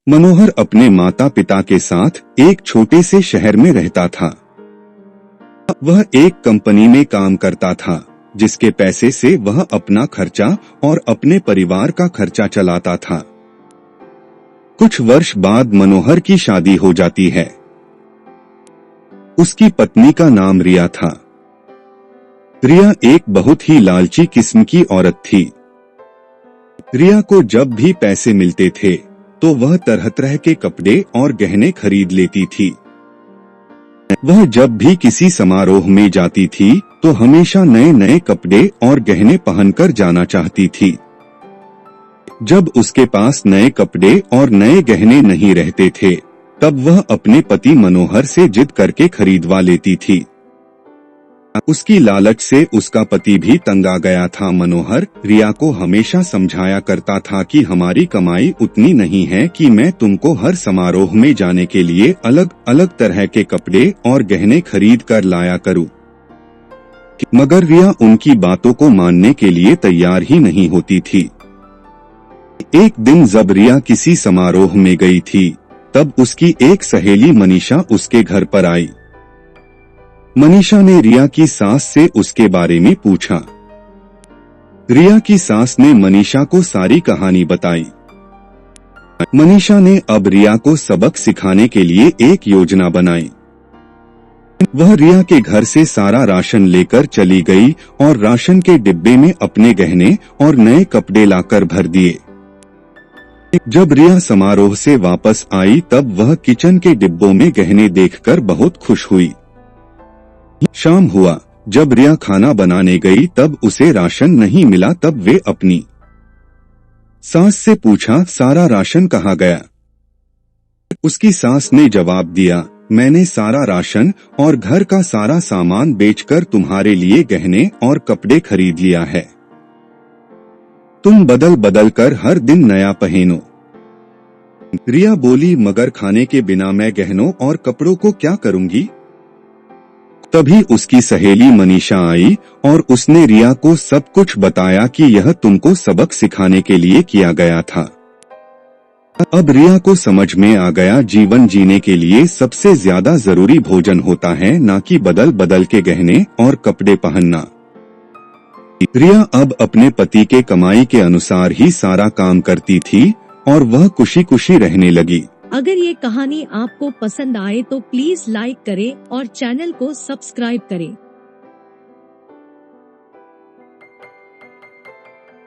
मनोहर अपने माता पिता के साथ एक छोटे से शहर में रहता था। वह एक कंपनी में काम करता था, जिसके पैसे से वह अपना खर्चा और अपने परिवार का खर्चा चलाता था। कुछ वर्ष बाद मनोहर की शादी हो जाती है। उसकी पत्नी का नाम रिया था। रिया एक बहुत ही लालची किस्म की औरत थी। रिया को जब भी पैसे मिलते थे तो वह तरह तरह के कपड़े और गहने खरीद लेती थी। वह जब भी किसी समारोह में जाती थी तो हमेशा नए नए कपड़े और गहने पहनकर जाना चाहती थी। जब उसके पास नए कपड़े और नए गहने नहीं रहते थे तब वह अपने पति मनोहर से जिद करके खरीदवा लेती थी। उसकी लालच से उसका पति भी तंग आ गया था। मनोहर रिया को हमेशा समझाया करता था कि हमारी कमाई उतनी नहीं है कि मैं तुमको हर समारोह में जाने के लिए अलग अलग तरह के कपड़े और गहने खरीद कर लाया करूं। मगर रिया उनकी बातों को मानने के लिए तैयार ही नहीं होती थी। एक दिन जब रिया किसी समारोह में गई थी तब उसकी एक सहेली मनीषा उसके घर पर आई। मनीषा ने रिया की सास से उसके बारे में पूछा। रिया की सास ने मनीषा को सारी कहानी बताई। मनीषा ने अब रिया को सबक सिखाने के लिए एक योजना बनाई। वह रिया के घर से सारा राशन लेकर चली गई और राशन के डिब्बे में अपने गहने और नए कपड़े लाकर भर दिए। जब रिया समारोह से वापस आई तब वह किचन के डिब्बों में गहने देखकर बहुत खुश हुई। शाम हुआ, जब रिया खाना बनाने गई तब उसे राशन नहीं मिला। तब वे अपनी सास से पूछा, सारा राशन कहाँ गया? उसकी सास ने जवाब दिया, मैंने सारा राशन और घर का सारा सामान बेचकर तुम्हारे लिए गहने और कपड़े खरीद लिया है। तुम बदल बदल कर हर दिन नया पहनो। रिया बोली, मगर खाने के बिना मैं गहनों और कपड़ों को क्या करूंगी? तभी उसकी सहेली मनीषा आई और उसने रिया को सब कुछ बताया कि यह तुमको सबक सिखाने के लिए किया गया था। अब रिया को समझ में आ गया, जीवन जीने के लिए सबसे ज्यादा जरूरी भोजन होता है, ना कि बदल बदल के गहने और कपड़े पहनना। रिया अब अपने पति के कमाई के अनुसार ही सारा काम करती थी और वह खुशी खुशी रहने लगी। अगर ये कहानी आपको पसंद आए तो प्लीज लाइक करें और चैनल को सब्सक्राइब करें।